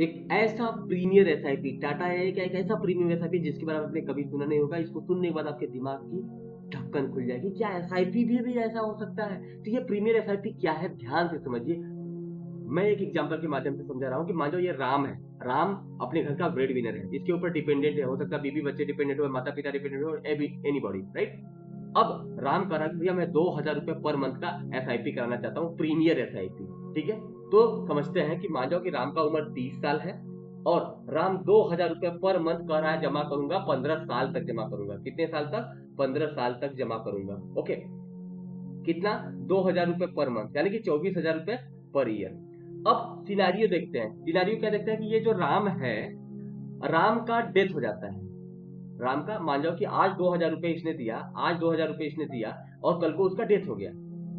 एक ऐसा premiere SIP, Tata है क्या, एक ऐसा प्रीमियर एसआईपी जिसके बारे में आपने कभी सुना नहीं होगा। इसको सुनने के बाद आपके दिमाग की ढक्कन खुल जाएगी, क्या एसआईपी भी ऐसा हो सकता है। तो ये प्रीमियर एसआईपी क्या है, ध्यान से समझिए। मैं एक एग्जांपल के माध्यम से समझा रहा हूँ कि मान लो ये राम है। राम अपने घर का ब्रेड विनर है, इसके ऊपर डिपेंडेंट है, हो सकता है बीबी बच्चे डिपेंडेंट हो, माता पिता डिपेंडेंट हो, एनीबॉडी, राइट। अब राम कह रहा है कि भैया मैं 2,000 रुपए पर मंथ का एसआईपी कराना चाहता हूँ, प्रीमियर एसआईपी। ठीक है, तो समझते हैं कि मान जाओ कि राम का उम्र 30 साल है और राम 2,000 रुपए पर मंथ कह रहा है जमा करूंगा, 15 साल तक जमा करूंगा। कितने साल तक? 15 साल तक जमा करूंगा। ओके, कितना? 2,000 रुपए पर मंथ, यानी कि 24,000 रुपए पर ईयर। अब सिनारियो देखते हैं। सिनारियो क्या देखते हैं कि ये जो राम है, राम का डेथ हो जाता है। राम का मान जाओ कि आज 2,000 रुपए इसने दिया, आज 2,000 रुपए इसने दिया और कल को उसका डेथ हो गया,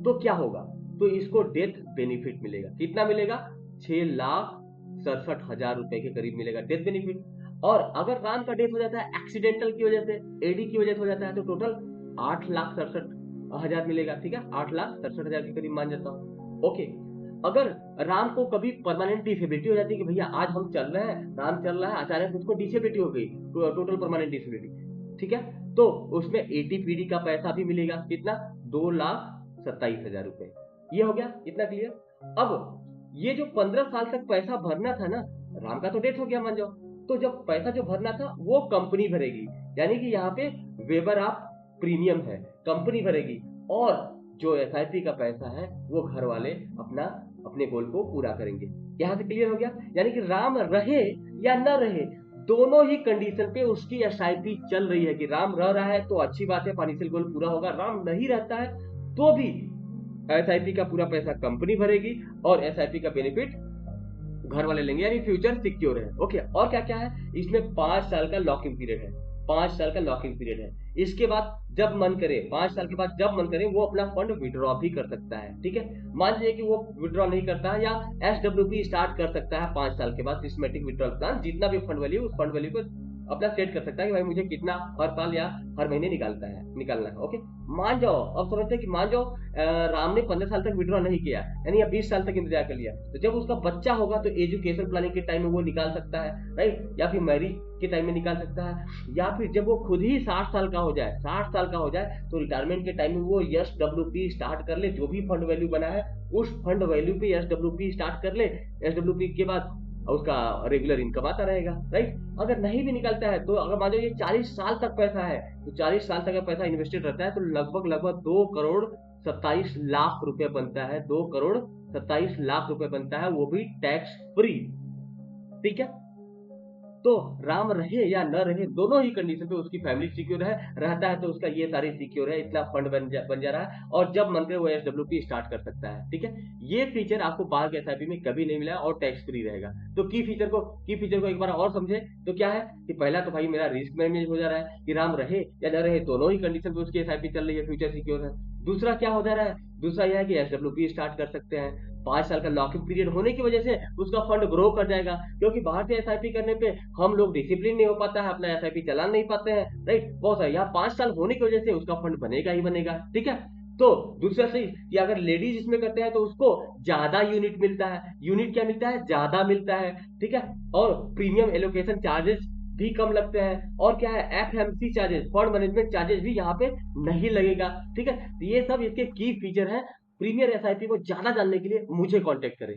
तो क्या होगा? तो इसको डेथ बेनिफिट मिलेगा। कितना मिलेगा? 6,67,000 रुपए के करीब मिलेगा डेथ बेनिफिट। और अगर राम का डेथ हो जाता है एक्सीडेंटल की वजह से, एडी की वजह से हो जाता है, तो टोटल 8,67,000 मिलेगा। ठीक है, 8,67,000 के करीब मान जाता हूँ। ओके, अगर राम को कभी परमानेंट डिसेबिलिटी हो जाती है कि भैया आज हम चल रहे हैं, राम चल रहा है, अचानक उसको डिसेबिलिटी हो गई, टोटल परमानेंट डिसेबिलिटी, ठीक है, तो उसमें एटीपीडी का पैसा भी मिलेगा। कितना? 2,27,000 रुपए। ये हो गया, इतना क्लियर। अब ये जो 15 साल तक पैसा भरना था ना, राम का तो डेथ हो गया मान जाओ, तो जब पैसा जो भरना था वो कंपनी भरेगी, यानी कि यहाँ पे वेवर ऑफ प्रीमियम है, कंपनी भरेगी। और जो एसआईपी का पैसा है वो घर वाले अपना अपने गोल को पूरा करेंगे। यहां से क्लियर हो गया, यानी कि राम रहे या न रहे, दोनों ही कंडीशन पे उसकी एसआईपी चल रही है। कि राम रह रहा है तो अच्छी बात है, फाइनेंशियल गोल पूरा होगा। राम नहीं रहता है तो भी एसआईपी का पूरा पैसा कंपनी भरेगी और एसआईपी का बेनिफिट घर वाले लेंगे, यानी फ्यूचर सिक्योर है। ओके, और क्या क्या है इसमें? 5 साल का लॉकिंग पीरियड है। 5 साल का लॉकिंग पीरियड है। इसके बाद जब मन करे, 5 साल के बाद जब मन करे, वो अपना फंड विड्रॉ भी कर सकता है। ठीक है, मान लीजिए कि वो विड्रॉ नहीं करता है या एसडब्ल्यूपी स्टार्ट कर सकता है 5 साल के बाद। सिस्टमेटिक विड्रॉल प्लान, जितना भी फंड वैल्यू, उस फंड वैल्यू को अपना सेट कर सकता है कि भाई मुझे कितना हर साल या हर महीने निकालना है। ओके, मान जाओ, अब समझते हैं कि मान जाओ राम ने 15 साल तक विड्रॉ नहीं किया, यानी या 20 साल तक इंतजार कर लिया, तो जब उसका बच्चा होगा तो एजुकेशन प्लानिंग के टाइम में वो निकाल सकता है, राइट, या फिर मैरिज के टाइम में निकाल सकता है, या फिर जब वो खुद ही 60 साल का हो जाए, 60 साल का हो जाए तो रिटायरमेंट के टाइम में वो एसडब्ल्यूपी स्टार्ट कर ले। जो भी फंड वैल्यू बना है उस फंड वैल्यू पे एसडब्ल्यूपी स्टार्ट कर ले। एसडब्ल्यूपी के बाद उसका रेगुलर इनकम आता रहेगा, राइट। अगर नहीं भी निकलता है तो अगर मान लो ये 40 साल तक पैसा है, तो 40 साल तक का पैसा इन्वेस्टेड रहता है, तो लगभग लगभग 2,27,00,000 रुपए बनता है। 2,27,00,000 रुपए बनता है, वो भी टैक्स फ्री। ठीक है, तो राम रहे या न रहे, दोनों ही कंडीशन पे उसकी फैमिली सिक्योर है, रहता है तो उसका ये सारी सिक्योर है, इतना फंड बन जा रहा है, और जब मन करे वो एसडब्ल्यूपी स्टार्ट कर सकता है। ठीक है, ये फीचर आपको बाग एसआईपी में कभी नहीं मिला और टैक्स फ्री रहेगा। तो की फीचर को एक बार और समझे तो क्या है कि पहला तो भाई मेरा रिस्क मैनेज हो जा रहा है कि राम रहे या न रहे, दोनों ही कंडीशन पे उसकी एसआईपी चल रही है, फ्यूचर सिक्योर है। दूसरा क्या हो जा रहा है? दूसरा यह है कि एसडब्ल्यूपी स्टार्ट कर सकते हैं। 5 साल का लॉकिंग पीरियड होने की वजह से उसका फंड ग्रो कर जाएगा, क्योंकि बाहर से एसआईपी करने पे हम लोग डिसिप्लिन नहीं हो पाता है, अपना एसआईपी चला नहीं पाते हैं, राइट। बहुत सारा यहाँ 5 साल होने की वजह से उसका फंड बनेगा ही बनेगा। ठीक है, तो दूसरा चीज कि अगर लेडीज इसमें करते हैं तो उसको ज्यादा यूनिट मिलता है। यूनिट क्या मिलता है? ज्यादा मिलता है। ठीक है, और प्रीमियम एलोकेशन चार्जेस भी कम लगते हैं, और क्या है, FMC charges, fund management charges भी यहाँ पे नहीं लगेगा। ठीक है, तो ये सब इसके की फीचर है। प्रीमियर एसआईपी को ज्यादा जानने के लिए मुझे कांटेक्ट करें।